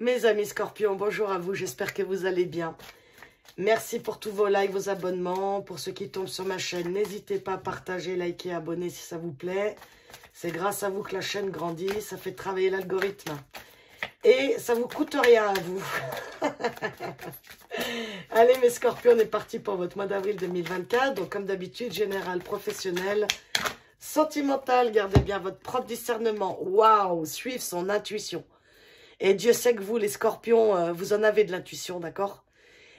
Mes amis scorpions, bonjour à vous, j'espère que vous allez bien. Merci pour tous vos likes, vos abonnements. Pour ceux qui tombent sur ma chaîne, n'hésitez pas à partager, liker, abonner si ça vous plaît. C'est grâce à vous que la chaîne grandit, ça fait travailler l'algorithme. Et ça vous coûte rien à vous. Allez mes scorpions, on est parti pour votre mois d'avril 2024. Donc comme d'habitude, général, professionnel, sentimental. Gardez bien votre propre discernement. Waouh, suivre son intuition. Et Dieu sait que vous, les scorpions, vous en avez de l'intuition, d'accord?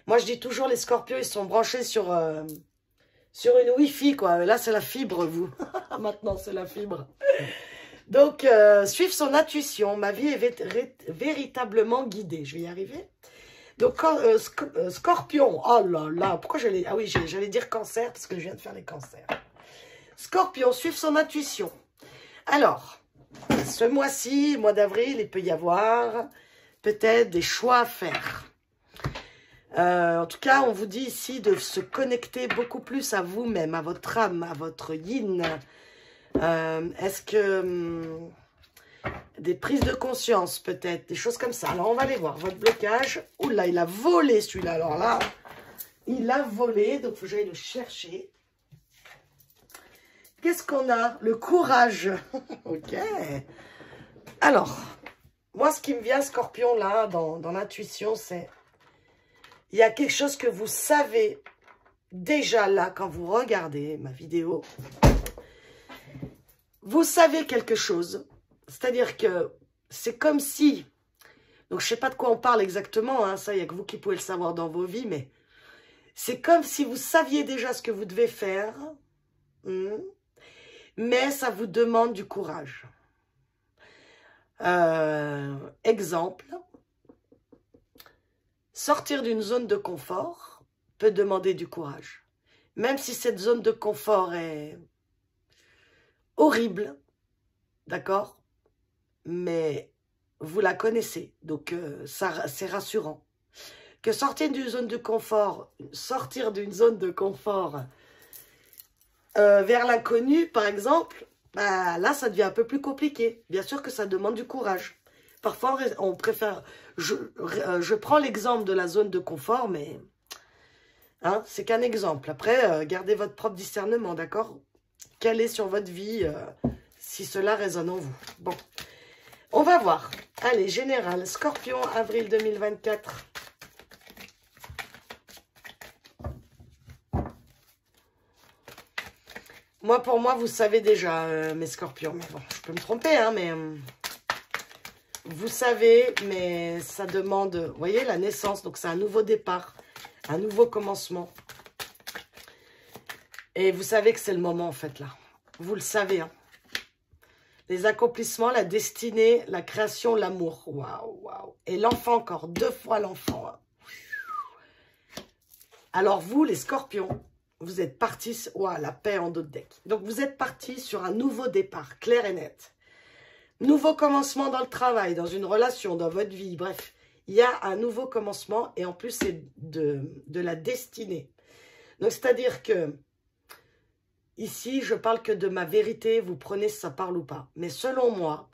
Moi, je dis toujours, les scorpions, ils sont branchés sur une Wi-Fi, quoi. Là, c'est la fibre, vous. Maintenant, c'est la fibre. Donc, suivre son intuition. Ma vie est véritablement guidée. Je vais y arriver. Donc, scorpion. Oh là là, pourquoi j'allais... Ah oui, j'allais dire cancer, parce que je viens de faire les cancers. Scorpion, suivre son intuition. Alors, ce mois-ci, mois d'avril, il peut y avoir peut-être des choix à faire. En tout cas, on vous dit ici de se connecter beaucoup plus à vous-même, à votre âme, à votre yin. Est-ce que des prises de conscience peut-être, des choses comme ça. Alors, on va aller voir votre blocage. Oula, il a volé celui-là. Alors là, il a volé, donc il faut que j'aille le chercher. Qu'est-ce qu'on a? Le courage. Ok. Alors, moi, ce qui me vient, scorpion, là, dans l'intuition, c'est... Il y a quelque chose que vous savez déjà là, quand vous regardez ma vidéo. Vous savez quelque chose. C'est-à-dire que c'est comme si... Donc, je ne sais pas de quoi on parle exactement. Hein, ça, il n'y a que vous qui pouvez le savoir dans vos vies. Mais c'est comme si vous saviez déjà ce que vous devez faire. Mais ça vous demande du courage. Exemple. Sortir d'une zone de confort peut demander du courage. Même si cette zone de confort est horrible, d'accord? Mais vous la connaissez, donc c'est rassurant. Que sortir d'une zone de confort, vers l'inconnu, par exemple, bah, là, ça devient un peu plus compliqué. Bien sûr que ça demande du courage. Parfois, on préfère... Je prends l'exemple de la zone de confort, mais hein, c'est qu'un exemple. Après, gardez votre propre discernement, d'accord? Quelle est sur votre vie, si cela résonne en vous. Bon, on va voir. Allez, général, scorpion, avril 2024. Moi, pour moi, vous savez déjà, mes scorpions. Mais bon, je peux me tromper, hein, mais... vous savez, mais ça demande, vous voyez, la naissance. Donc, c'est un nouveau départ, un nouveau commencement. Et vous savez que c'est le moment, en fait, là. Vous le savez, hein. Les accomplissements, la destinée, la création, l'amour. Waouh, waouh. Et l'enfant encore, 2 fois l'enfant. Hein. Alors, vous, les scorpions, vous êtes partis... Waouh, la paix en dos de deck. Donc, vous êtes partis sur un nouveau départ, clair et net. Nouveau commencement dans le travail, dans une relation, dans votre vie, bref. Il y a un nouveau commencement et en plus, c'est de la destinée. Donc, c'est-à-dire que, ici, je parle que de ma vérité, vous prenez si ça parle ou pas. Mais selon moi,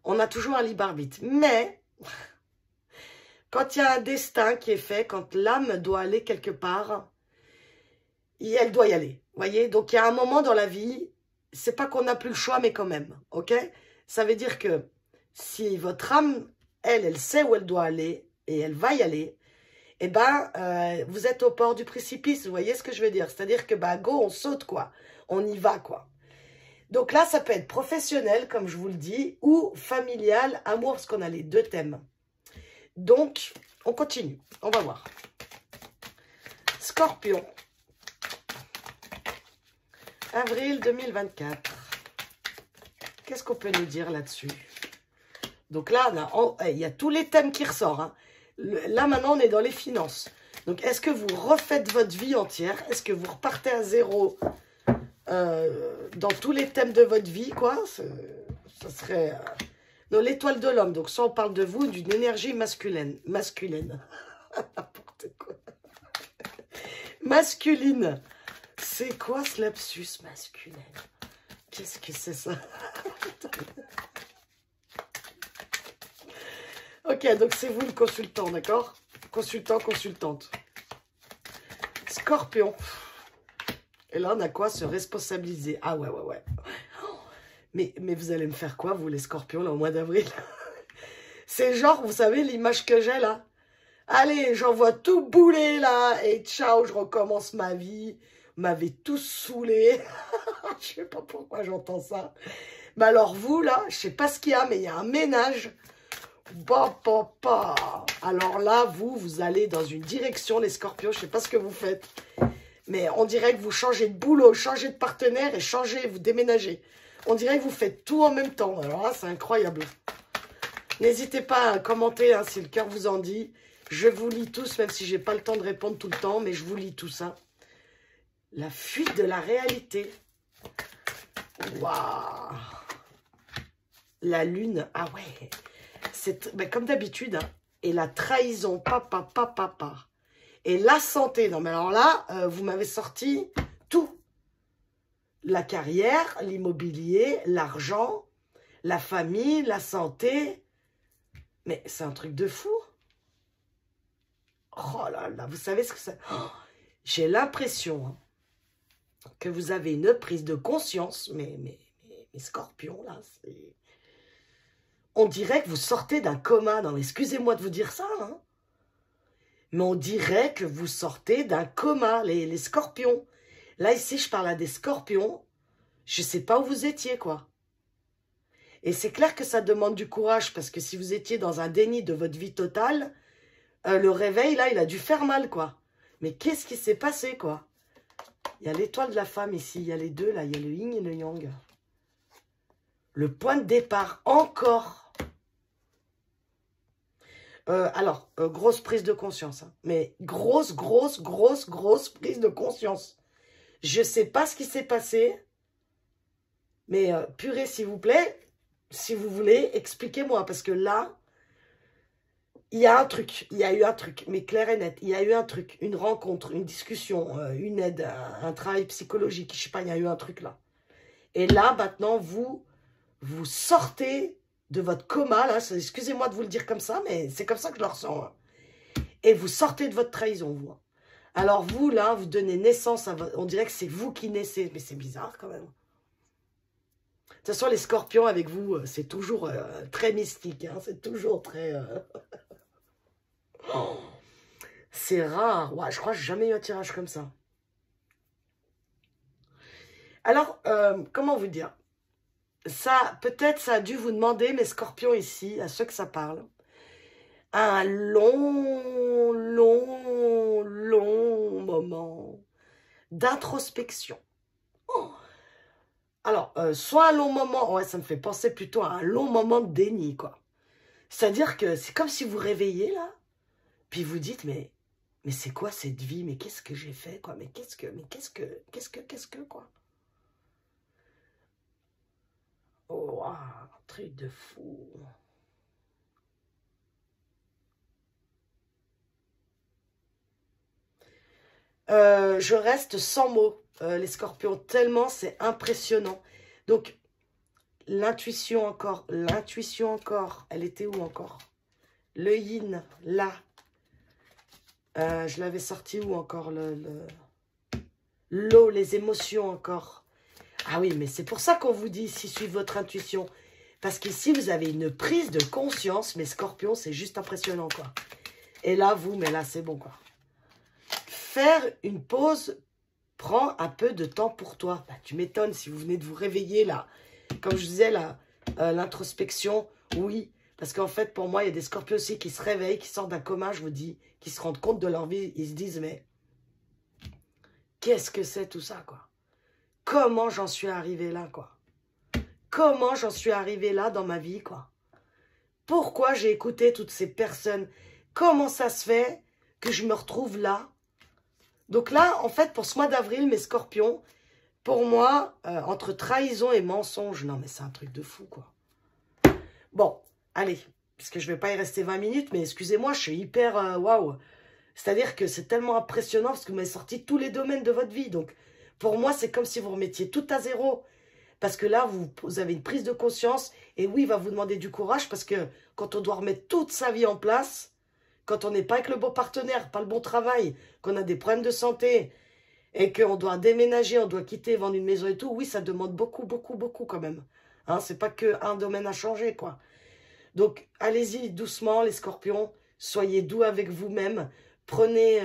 on a toujours un libre arbitre. Mais, quand il y a un destin qui est fait, quand l'âme doit aller quelque part, elle doit y aller. Vous voyez? Donc, il y a un moment dans la vie, c'est pas qu'on n'a plus le choix, mais quand même, ok? Ça veut dire que si votre âme, elle sait où elle doit aller et elle va y aller, eh ben, vous êtes au port du précipice, vous voyez ce que je veux dire? C'est-à-dire que, bah, go, on saute, quoi. On y va, quoi. Donc là, ça peut être professionnel, comme je vous le dis, ou familial, amour, parce qu'on a les 2 thèmes. Donc, on continue. On va voir. Scorpion. Avril 2024. Qu'est-ce qu'on peut nous dire là-dessus? Donc là, il y a tous les thèmes qui ressortent. Hein. Là, maintenant, on est dans les finances. Donc, est-ce que vous refaites votre vie entière? Est-ce que vous repartez à zéro dans tous les thèmes de votre vie, quoi? Ça serait... Non, l'étoile de l'homme. Donc, ça, on parle de vous, d'une énergie masculine. N'importe quoi. Masculine. C'est quoi ce lapsus masculin? Qu'est-ce que c'est ça? Ok, Ok, donc c'est vous le consultant, d'accord? Consultant, consultante. Scorpion. Et là, on a quoi? Se responsabiliser. Ah ouais, ouais, ouais. Mais vous allez me faire quoi, vous, les scorpions, là, au mois d'avril? C'est genre, vous savez, l'image que j'ai, là? Allez, j'envoie tout bouler, là, et ciao, je recommence ma vie. Vous m'avez tous saoulé. Je sais pas pourquoi j'entends ça. Mais alors, vous, là, je sais pas ce qu'il y a, mais il y a un ménage. Bah, bah, bah. Alors là, vous allez dans une direction, les scorpions, je sais pas ce que vous faites. Mais on dirait que vous changez de boulot, changez de partenaire et changez, vous déménagez. On dirait que vous faites tout en même temps. Alors là, c'est incroyable. N'hésitez pas à commenter hein, si le cœur vous en dit. Je vous lis tous, même si j'ai pas le temps de répondre tout le temps, mais je vous lis tout ça. La fuite de la réalité. Waouh. La lune, ah ouais. C'est ben, comme d'habitude. Hein. Et la trahison, papa, papa, papa. Et la santé. Non, mais alors là, vous m'avez sorti tout. La carrière, l'immobilier, l'argent, la famille, la santé. Mais c'est un truc de fou. Oh là là, vous savez ce que c'est? Oh, j'ai l'impression hein, que vous avez une prise de conscience. Mais scorpions, là, c'est... On dirait que vous sortez d'un coma. Non, excusez-moi de vous dire ça, hein. Mais on dirait que vous sortez d'un coma, les scorpions. Là, ici, je parle à des scorpions. Je ne sais pas où vous étiez, quoi. Et c'est clair que ça demande du courage, parce que si vous étiez dans un déni de votre vie totale, le réveil, là, il a dû faire mal, quoi. Mais qu'est-ce qui s'est passé, quoi? Il y a l'étoile de la femme, ici. Il y a les deux, là. Il y a le yin et le yang. Le point de départ, encore. Alors, grosse prise de conscience. Hein. Mais grosse prise de conscience. Je ne sais pas ce qui s'est passé. Mais purée, s'il vous plaît, si vous voulez, expliquez-moi. Parce que là, il y a un truc. Il y a eu un truc. Mais clair et net. Il y a eu un truc. Une rencontre, une discussion, une aide, un travail psychologique. Je ne sais pas, il y a eu un truc là. Et là, maintenant, vous sortez de votre coma, là, excusez-moi de vous le dire comme ça, mais c'est comme ça que je le ressens. Hein. Et vous sortez de votre trahison, vous. Hein. Alors vous, là, vous donnez naissance à votre... On dirait que c'est vous qui naissez, mais c'est bizarre quand même. De toute façon, les scorpions avec vous, c'est toujours très mystique, hein. C'est toujours très... Oh, c'est rare. Ouais, je crois que j'ai jamais eu un tirage comme ça. Alors, comment vous dire? Ça, peut-être, ça a dû vous demander, mes scorpions ici, à ceux que ça parle, un long moment d'introspection. Oh. Alors, soit un long moment, ouais, ça me fait penser plutôt à un long moment de déni, quoi. C'est-à-dire que c'est comme si vous réveillez, là, puis vous dites, mais c'est quoi cette vie? Mais qu'est-ce que j'ai fait, quoi? Mais qu'est-ce que, quoi? Oh, wow, truc de fou. Je reste sans mots, les scorpions, tellement c'est impressionnant. Donc, l'intuition encore, elle était où encore? Le yin, là. Je l'avais sorti où encore? L'eau, les émotions encore. Ah oui, mais c'est pour ça qu'on vous dit ici, suivez votre intuition. Parce qu'ici, vous avez une prise de conscience, mais scorpion, c'est juste impressionnant, quoi. Et là, mais là, c'est bon, quoi. Faire une pause prend un peu de temps pour toi. Bah, tu m'étonnes si vous venez de vous réveiller, là. Comme je disais, l'introspection, oui. Parce qu'en fait, pour moi, il y a des scorpions aussi qui se réveillent, qui sortent d'un coma, je vous dis, qui se rendent compte de leur vie. Ils se disent, mais qu'est-ce que c'est tout ça, quoi? Comment j'en suis arrivé là, quoi? Comment j'en suis arrivé là dans ma vie, quoi? Pourquoi j'ai écouté toutes ces personnes? Comment ça se fait que je me retrouve là? Donc là, en fait, pour ce mois d'avril, mes scorpions, pour moi, entre trahison et mensonge, non mais c'est un truc de fou, quoi. Bon, allez, puisque je ne vais pas y rester 20 minutes, mais excusez-moi, je suis hyper waouh. C'est-à-dire que c'est tellement impressionnant parce que vous m'avez sorti tous les domaines de votre vie. Donc, pour moi, c'est comme si vous remettiez tout à zéro. Parce que là, vous avez une prise de conscience. Et oui, il va vous demander du courage. Parce que quand on doit remettre toute sa vie en place, quand on n'est pas avec le bon partenaire, pas le bon travail, qu'on a des problèmes de santé, et qu'on doit déménager, on doit quitter, vendre une maison et tout, oui, ça demande beaucoup, beaucoup, beaucoup quand même. Hein, c'est pas qu'un domaine à changer, quoi. Donc, allez-y doucement, les scorpions. Soyez doux avec vous-même. Prenez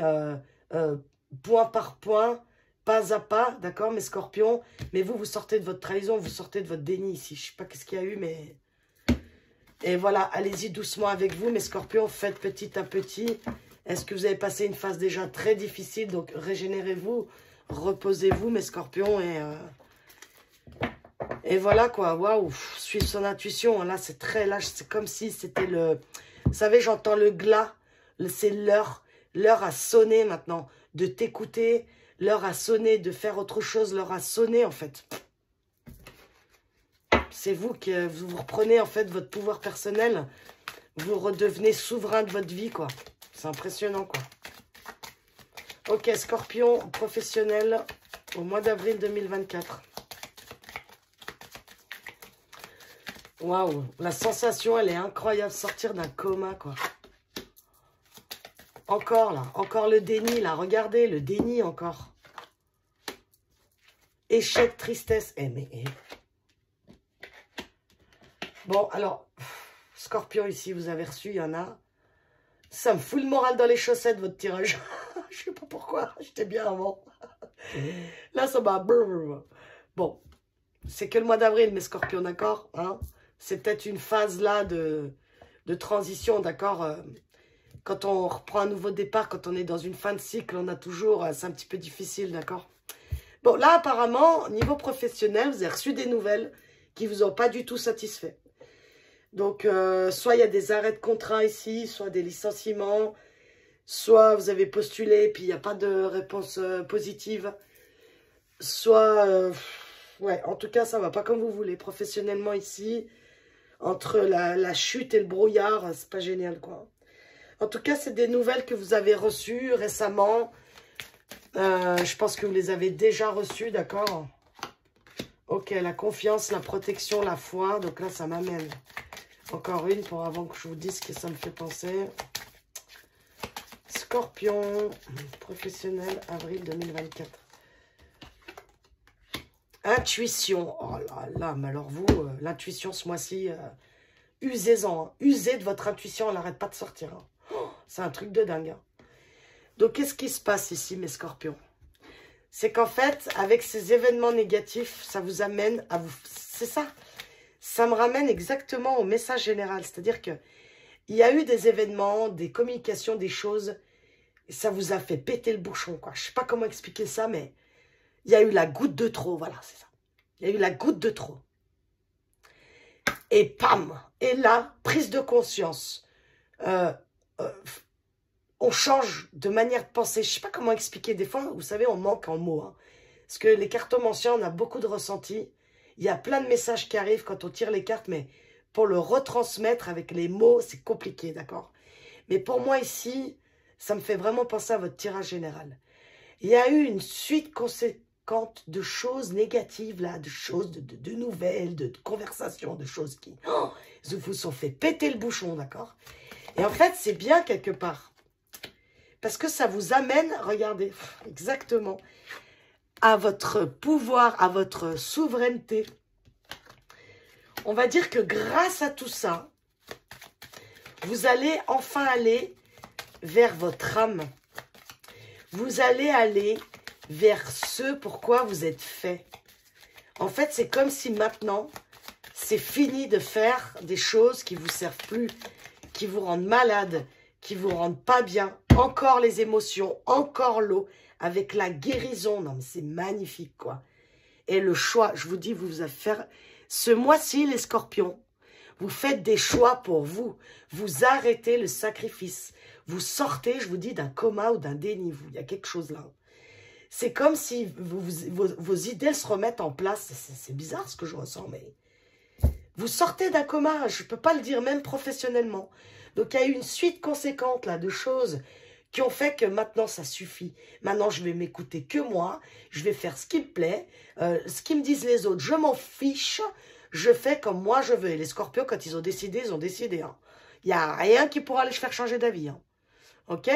point par point, pas à pas, d'accord, mes scorpions. Mais vous sortez de votre trahison, vous sortez de votre déni ici. Je sais pas qu'est-ce qu'il y a eu, mais... Et voilà, allez-y doucement avec vous, mes scorpions. Faites petit à petit. Est-ce que vous avez passé une phase déjà très difficile? Donc, régénérez-vous, reposez-vous, mes scorpions. Et voilà, quoi. Waouh, suivre son intuition. Là, c'est très lâche. C'est comme si c'était le... Vous savez, j'entends le glas. C'est l'heure. L'heure a sonné maintenant. De t'écouter. L'heure a sonné. De faire autre chose. L'heure a sonné, en fait. C'est vous qui vous reprenez, en fait, votre pouvoir personnel. Vous redevenez souverain de votre vie, quoi. C'est impressionnant, quoi. Ok, scorpion professionnel au mois d'avril 2024. Waouh, la sensation, elle est incroyable. Sortir d'un coma, quoi. Encore, là. Encore le déni, là. Regardez, le déni, encore. Échec, tristesse. Bon, alors, scorpion, ici, vous avez reçu, il y en a. Ça me fout le moral dans les chaussettes, votre tirage. Je sais pas pourquoi, j'étais bien avant. Là, ça m'a... Bon, c'est que le mois d'avril, mes scorpions, d'accord, hein? C'est peut-être une phase, là, de transition, d'accord? Quand on reprend un nouveau départ, quand on est dans une fin de cycle, on a toujours... C'est un petit peu difficile, d'accord? Bon, là, apparemment, niveau professionnel, vous avez reçu des nouvelles qui vous ont pas du tout satisfait. Donc, soit il y a des arrêts de contrat ici, soit des licenciements, soit vous avez postulé et puis il n'y a pas de réponse positive, soit, ouais, en tout cas, ça ne va pas comme vous voulez. Professionnellement ici, entre la chute et le brouillard, c'est pas génial, quoi. En tout cas, c'est des nouvelles que vous avez reçues récemment. Je pense que vous les avez déjà reçues, d'accord? Ok, la confiance, la protection, la foi. Donc là, ça m'amène... Encore une pour avant que je vous dise ce que ça me fait penser. Scorpion, professionnel, avril 2024. Intuition. Oh là là, mais alors vous, l'intuition ce mois-ci, usez-en. Hein. Usez de votre intuition, elle n'arrête pas de sortir. Hein. Oh, c'est un truc de dingue. Hein. Donc, qu'est-ce qui se passe ici, mes scorpions? C'est qu'en fait, avec ces événements négatifs, ça vous amène à vous... C'est ça. Ça me ramène exactement au message général. C'est-à-dire qu'il y a eu des événements, des communications, des choses. Et ça vous a fait péter le bouchon, quoi. Je ne sais pas comment expliquer ça, mais il y a eu la goutte de trop. Voilà, c'est ça. Il y a eu la goutte de trop. Et pam! Et là, prise de conscience. On change de manière de penser. Je ne sais pas comment expliquer. Des fois, vous savez, on manque en mots. Hein. Parce que les cartomanciens, on a beaucoup de ressentis. Il y a plein de messages qui arrivent quand on tire les cartes, mais pour le retransmettre avec les mots, c'est compliqué, d'accord? Mais pour moi ici, ça me fait vraiment penser à votre tirage général. Il y a eu une suite conséquente de choses négatives, là, de choses, de nouvelles, de conversations, de choses qui vous ont fait péter le bouchon, d'accord? Et en fait, c'est bien quelque part. Parce que ça vous amène, regardez, exactement... à votre pouvoir, à votre souveraineté. On va dire que grâce à tout ça, vous allez enfin aller vers votre âme. Vous allez aller vers ce pourquoi vous êtes fait. En fait, c'est comme si maintenant, c'est fini de faire des choses qui ne vous servent plus, qui vous rendent malade, qui vous rendent pas bien. Encore les émotions, encore l'eau. Avec la guérison, non mais c'est magnifique quoi. Et le choix, je vous dis, vous allez faire... Ce mois-ci, les scorpions, vous faites des choix pour vous. Vous arrêtez le sacrifice. Vous sortez, je vous dis, d'un coma ou d'un déni. Il y a quelque chose là. C'est comme si vos idées se remettent en place. C'est bizarre ce que je ressens, mais... Vous sortez d'un coma, je ne peux pas le dire même professionnellement. Donc il y a eu une suite conséquente là de choses qui ont fait que maintenant ça suffit. Maintenant je vais m'écouter que moi, je vais faire ce qui me plaît, ce qu'ils me disent les autres, je m'en fiche, je fais comme moi je veux. Et les scorpions, quand ils ont décidé, ils ont décidé. Hein. Il n'y a rien qui pourra les faire changer d'avis. Hein. Ok?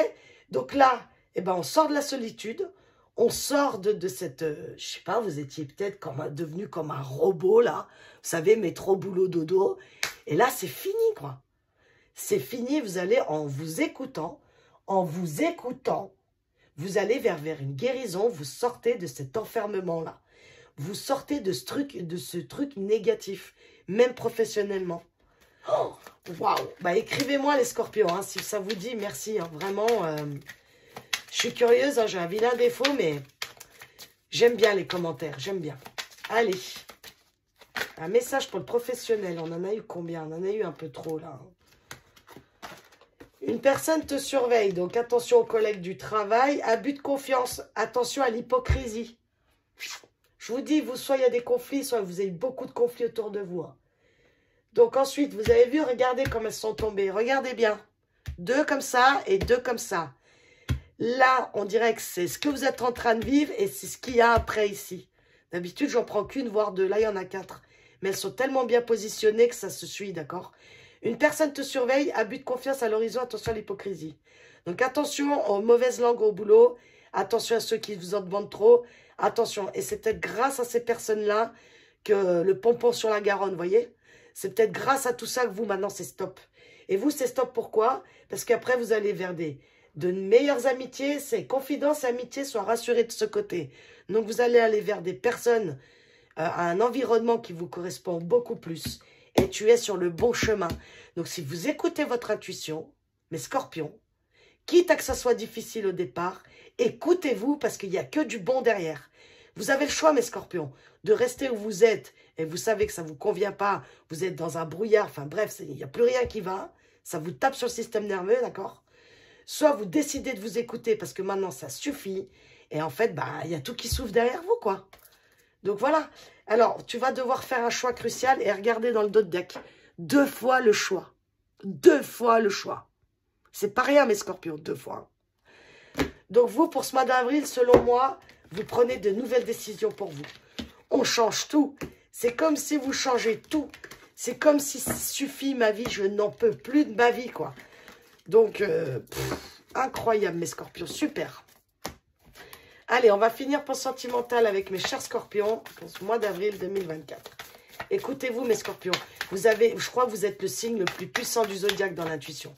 Donc là, eh ben, on sort de la solitude, on sort de cette... je sais pas, vous étiez peut-être devenu comme un robot, là. Vous savez, métro, boulot, dodo. Et là, c'est fini, quoi. C'est fini, vous allez, en vous écoutant, vous allez vers une guérison, vous sortez de cet enfermement-là. Vous sortez de ce truc négatif, même professionnellement. Oh, waouh! Bah, écrivez-moi les scorpions, hein, si ça vous dit, merci, hein, vraiment. Je suis curieuse, hein, j'ai un vilain défaut, mais j'aime bien les commentaires, j'aime bien. Allez, un message pour le professionnel, on en a eu combien? On en a eu un peu trop, là. Une personne te surveille, donc attention aux collègues du travail, abus de confiance, attention à l'hypocrisie. Je vous dis, soit il y a des conflits, soit vous avez beaucoup de conflits autour de vous. Hein. Donc ensuite, vous avez vu, regardez comme elles sont tombées. Regardez bien. 2 comme ça et 2 comme ça. Là, on dirait que c'est ce que vous êtes en train de vivre et c'est ce qu'il y a après ici. D'habitude, j'en prends qu'une, voire 2. Là, il y en a 4. Mais elles sont tellement bien positionnées que ça se suit, d'accord? Une personne te surveille, abus de confiance à l'horizon, attention à l'hypocrisie. Donc attention aux mauvaises langues au boulot, attention à ceux qui vous en demandent trop, attention. Et c'est peut-être grâce à ces personnes-là que le pompon sur la Garonne, vous voyez? C'est peut-être grâce à tout ça que vous, maintenant, c'est stop. Et vous, c'est stop pourquoi? Parce qu'après, vous allez vers de meilleures amitiés, c'est confidence et amitié, soient rassurés de ce côté. Donc, vous allez aller vers des personnes, à un environnement qui vous correspond beaucoup plus. Et tu es sur le bon chemin. Donc, si vous écoutez votre intuition, mes scorpions, quitte à que ça soit difficile au départ, écoutez-vous parce qu'il n'y a que du bon derrière. Vous avez le choix, mes scorpions, de rester où vous êtes et vous savez que ça ne vous convient pas, vous êtes dans un brouillard, enfin bref, il n'y a plus rien qui va, ça vous tape sur le système nerveux, d'accord? Soit vous décidez de vous écouter parce que maintenant ça suffit et en fait, bah, il y a tout qui s'ouvre derrière vous, quoi. Donc voilà. Alors, tu vas devoir faire un choix crucial et regarder dans le dos de deck. 2 fois le choix. 2 fois le choix. C'est pas rien, mes scorpions, 2 fois. Donc vous, pour ce mois d'avril, selon moi, vous prenez de nouvelles décisions pour vous. On change tout. C'est comme si vous changez tout. C'est comme si ça suffit ma vie, je n'en peux plus de ma vie, quoi. Donc, incroyable, mes scorpions, super. Allez, on va finir pour sentimental avec mes chers scorpions pour ce mois d'avril 2024. Écoutez-vous, mes scorpions. Je crois que vous êtes le signe le plus puissant du zodiaque dans l'intuition.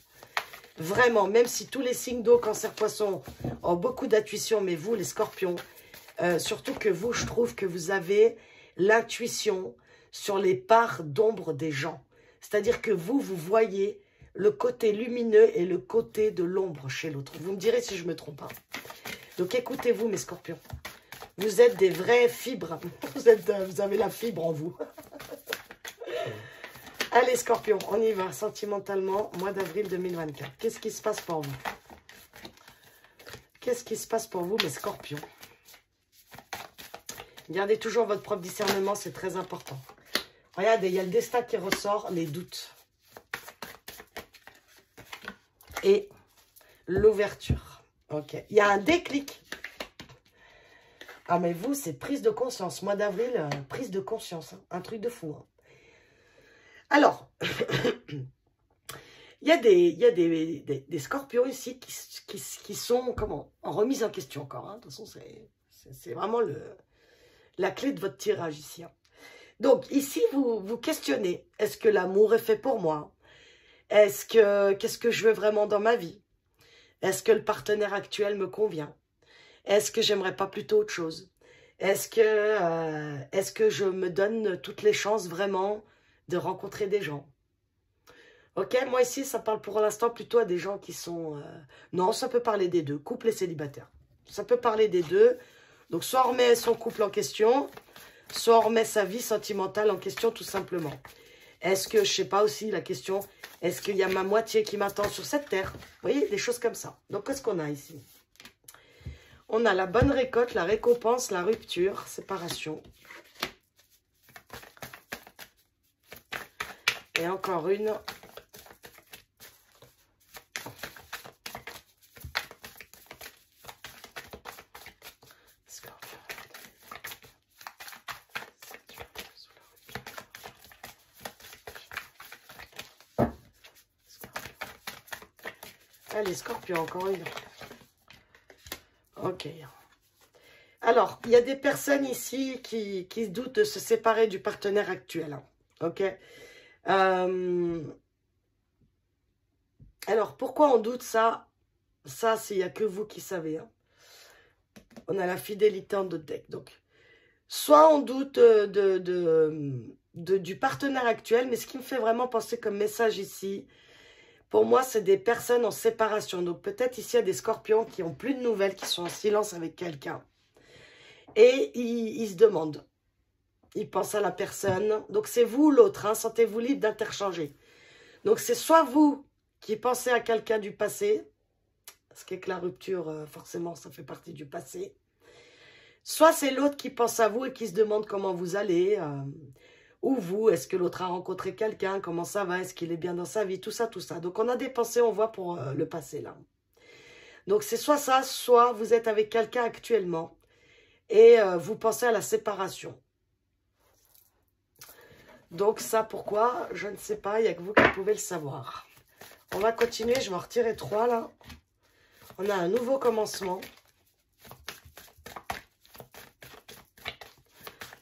Vraiment, même si tous les signes d'eau, cancer, poisson ont beaucoup d'intuition, mais vous, les scorpions, surtout que vous, je trouve que vous avez l'intuition sur les parts d'ombre des gens. C'est-à-dire que vous voyez le côté lumineux et le côté de l'ombre chez l'autre. Vous me direz si je me trompe pas. Donc écoutez-vous, mes scorpions. Vous êtes des vraies fibres. Vous avez la fibre en vous. Allez, scorpions, on y va. Sentimentalement, mois d'avril 2024. Qu'est-ce qui se passe pour vous? Qu'est-ce qui se passe pour vous, mes scorpions? Gardez toujours votre propre discernement, c'est très important. Regardez, il y a le destin qui ressort, les doutes. Et l'ouverture. Ok, il y a un déclic. Ah, mais vous, c'est prise de conscience. Mois d'avril, prise de conscience. Hein. Un truc de fou. Hein. Alors, il y a des scorpions ici qui sont comment, en remise en question encore. Hein. De toute façon, c'est vraiment la clé de votre tirage ici. Hein. Donc, ici, vous questionnez. Est-ce que l'amour est fait pour moi? Qu'est-ce que je veux vraiment dans ma vie? Est-ce que le partenaire actuel me convient? Est-ce que j'aimerais pas plutôt autre chose? Est-ce que je me donne toutes les chances vraiment de rencontrer des gens? Ok, moi ici, ça parle pour l'instant plutôt à des gens qui sont... Non, ça peut parler des deux, couple et célibataire. Ça peut parler des deux. Donc, soit on remet son couple en question, soit on remet sa vie sentimentale en question tout simplement. Est-ce que, je sais pas aussi, la question, est-ce qu'il y a ma moitié qui m'attend sur cette terre? Vous voyez, des choses comme ça. Donc, qu'est-ce qu'on a ici? On a la bonne récolte, la récompense, la rupture, séparation. Et encore une. Allez, Scorpion, encore une. Ok. Alors, il y a des personnes ici qui doutent de se séparer du partenaire actuel. Hein. Ok. Alors, pourquoi on doute ça? Ça, il n'y a que vous qui savez. Hein. On a la fidélité en d'autres decks. Donc, soit on doute du partenaire actuel, mais ce qui me fait vraiment penser comme message ici, pour moi, c'est des personnes en séparation. Donc, peut-être ici, il y a des scorpions qui n'ont plus de nouvelles, qui sont en silence avec quelqu'un. Et ils se demandent. Ils pensent à la personne. Donc, c'est vous ou l'autre. Hein, sentez-vous libre d'interchanger. Donc, c'est soit vous qui pensez à quelqu'un du passé, ce qui est que la rupture, forcément, ça fait partie du passé. Soit c'est l'autre qui pense à vous et qui se demande comment vous allez. Ou vous, est-ce que l'autre a rencontré quelqu'un? Comment ça va? Est-ce qu'il est bien dans sa vie? Tout ça, tout ça. Donc, on a des pensées, on voit pour le passé, là. Donc, c'est soit ça, soit vous êtes avec quelqu'un actuellement et vous pensez à la séparation. Donc, ça, pourquoi? Je ne sais pas, il n'y a que vous qui pouvez le savoir. On va continuer, je vais en retirer 3, là. On a un nouveau commencement.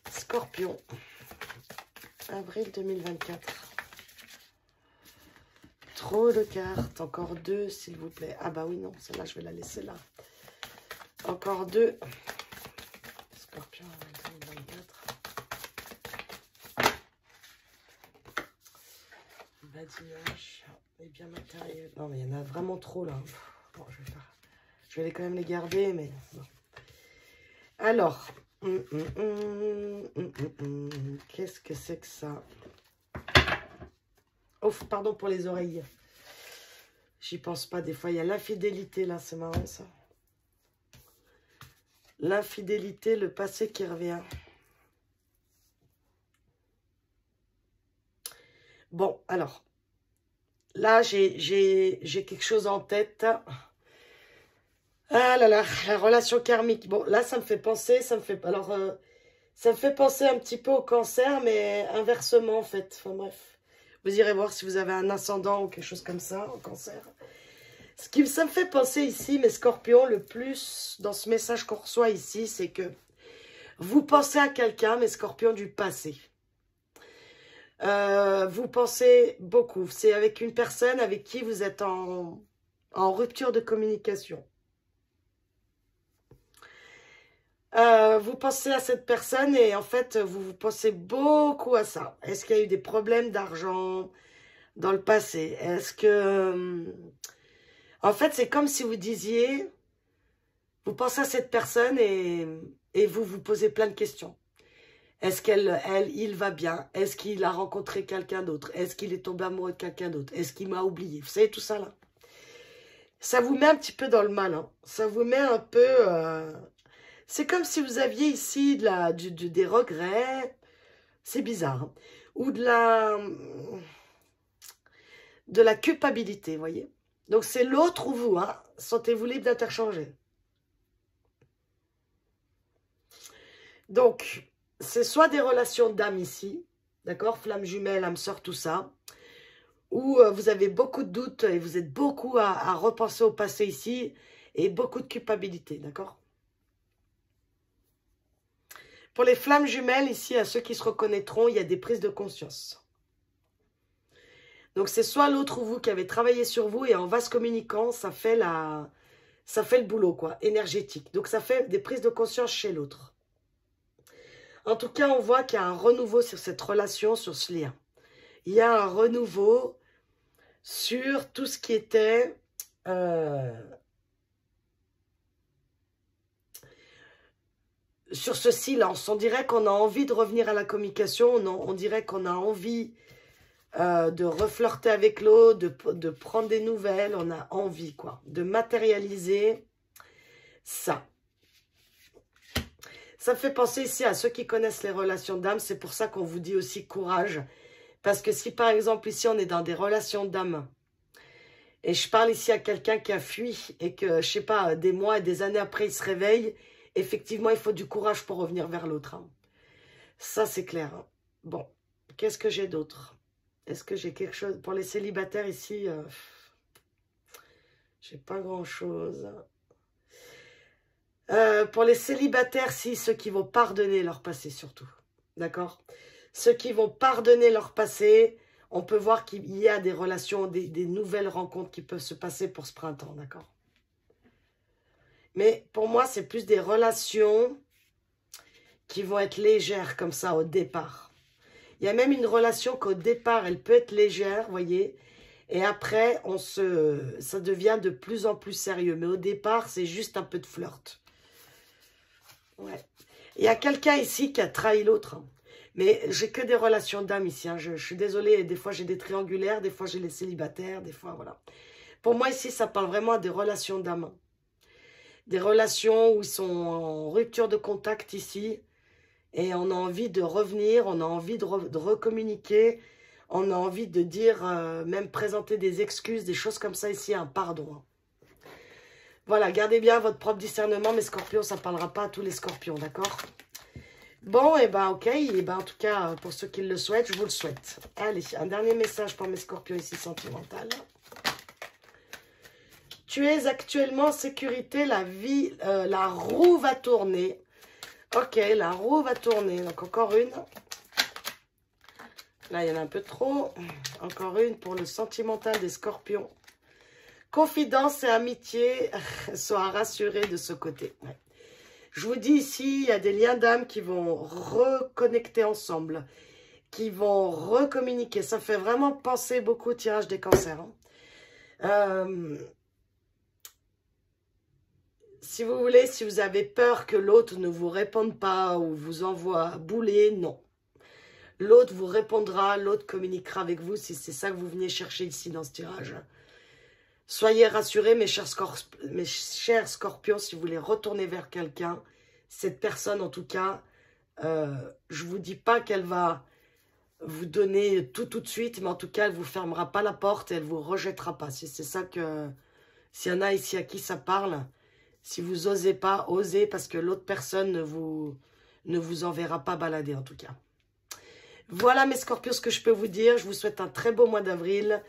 Scorpion. Avril 2024. Trop de cartes. Encore 2, s'il vous plaît. Ah bah oui, non. Celle-là, je vais la laisser là. Encore 2. Scorpion, avril 2024. Badinage. Et bien matériel. Non, mais il y en a vraiment trop, là. Bon, je vais quand même les garder, mais... Bon. Alors... Qu'est-ce que c'est que ça? Oh, pardon pour les oreilles. J'y pense pas. Des fois, il y a l'infidélité, là. C'est marrant, ça. L'infidélité, le passé qui revient. Bon, alors. Là, j'ai quelque chose en tête. Ah là là, la relation karmique. Bon, là, ça me fait penser, ça me fait penser un petit peu au cancer, mais inversement, en fait. Enfin, bref. Vous irez voir si vous avez un ascendant ou quelque chose comme ça, au cancer. Ça me fait penser ici, mes scorpions, le plus dans ce message qu'on reçoit ici, c'est que vous pensez à quelqu'un, mes scorpions, du passé. Vous pensez beaucoup. C'est avec une personne avec qui vous êtes en rupture de communication. Vous pensez à cette personne et en fait, vous pensez beaucoup à ça. Est-ce qu'il y a eu des problèmes d'argent dans le passé? Est-ce que... En fait, c'est comme si vous disiez, vous pensez à cette personne et vous vous posez plein de questions. Est-ce il va bien? Est-ce qu'il a rencontré quelqu'un d'autre? Est-ce qu'il est tombé amoureux de quelqu'un d'autre? Est-ce qu'il m'a oublié? Vous savez, tout ça là. Ça vous met un petit peu dans le mal. Hein. Ça vous met un peu... C'est comme si vous aviez ici des regrets. C'est bizarre. Hein. Ou de la culpabilité, vous voyez. Donc, c'est l'autre ou vous. Hein. Sentez-vous libre d'interchanger. Donc, c'est soit des relations d'âme ici. D'accord? Flamme jumelle, âme sœur, tout ça. Ou vous avez beaucoup de doutes et vous êtes beaucoup à repenser au passé ici. Et beaucoup de culpabilité. D'accord? Pour les flammes jumelles, ici, à ceux qui se reconnaîtront, il y a des prises de conscience. Donc, c'est soit l'autre ou vous qui avez travaillé sur vous et en vase communicant, ça fait le boulot, quoi, énergétique. Donc, ça fait des prises de conscience chez l'autre. En tout cas, on voit qu'il y a un renouveau sur cette relation, sur ce lien. Il y a un renouveau sur tout ce qui était... sur ce silence, on dirait qu'on a envie de revenir à la communication, on dirait qu'on a envie de reflirter avec l'autre, de prendre des nouvelles, on a envie quoi, de matérialiser ça. Ça me fait penser ici à ceux qui connaissent les relations d'âme, c'est pour ça qu'on vous dit aussi courage. Parce que si par exemple ici on est dans des relations d'âme, et je parle ici à quelqu'un qui a fui et que je sais pas, des mois et des années après il se réveille, effectivement, il faut du courage pour revenir vers l'autre. Hein. Ça, c'est clair. Hein. Bon, qu'est-ce que j'ai d'autre? Est-ce que j'ai quelque chose... Pour les célibataires ici, J'ai pas grand-chose. Pour les célibataires, si, ceux qui vont pardonner leur passé surtout. D'accord? Ceux qui vont pardonner leur passé, on peut voir qu'il y a des relations, des nouvelles rencontres qui peuvent se passer pour ce printemps. D'accord? Mais pour moi, c'est plus des relations qui vont être légères comme ça au départ. Il y a même une relation qu'au départ, elle peut être légère, vous voyez. Et après, ça devient de plus en plus sérieux. Mais au départ, c'est juste un peu de flirt. Ouais. Il y a quelqu'un ici qui a trahi l'autre. Hein. Mais j'ai que des relations d'âme ici. Hein. Je suis désolée, des fois j'ai des triangulaires, des fois j'ai les célibataires, des fois voilà. Pour moi ici, ça parle vraiment des relations d'âme. Des relations où ils sont en rupture de contact ici. Et on a envie de revenir, on a envie de recommuniquer. On a envie de dire, même présenter des excuses, des choses comme ça ici, un pardon. Hein. Voilà, gardez bien votre propre discernement, mes scorpions, ça ne parlera pas à tous les scorpions, d'accord? Bon, et ben ok, et ben en tout cas, pour ceux qui le souhaitent, je vous le souhaite. Allez, un dernier message pour mes scorpions ici, sentimental. Tu es actuellement en sécurité, la roue va tourner. Ok, la roue va tourner, donc encore une. Là, il y en a un peu trop. Encore une pour le sentimental des scorpions. Confidence et amitié, sois rassuré de ce côté. Ouais. Je vous dis ici, il y a des liens d'âme qui vont reconnecter ensemble, qui vont recommuniquer. Ça fait vraiment penser beaucoup au tirage des cancers. Hein. Si vous voulez, si vous avez peur que l'autre ne vous réponde pas ou vous envoie bouler, non. L'autre vous répondra, l'autre communiquera avec vous si c'est ça que vous venez chercher ici dans ce tirage. Soyez rassurés, mes chers scorpions, si vous voulez retourner vers quelqu'un, cette personne en tout cas, je ne vous dis pas qu'elle va vous donner tout de suite, mais en tout cas, elle ne vous fermera pas la porte et elle ne vous rejettera pas. Si c'est ça que, s'il y en a ici à qui ça parle, si vous n'osez pas, osez parce que l'autre personne ne vous enverra pas balader en tout cas. Voilà mes scorpions, ce que je peux vous dire. Je vous souhaite un très beau mois d'avril.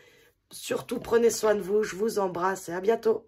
Surtout, prenez soin de vous. Je vous embrasse et à bientôt.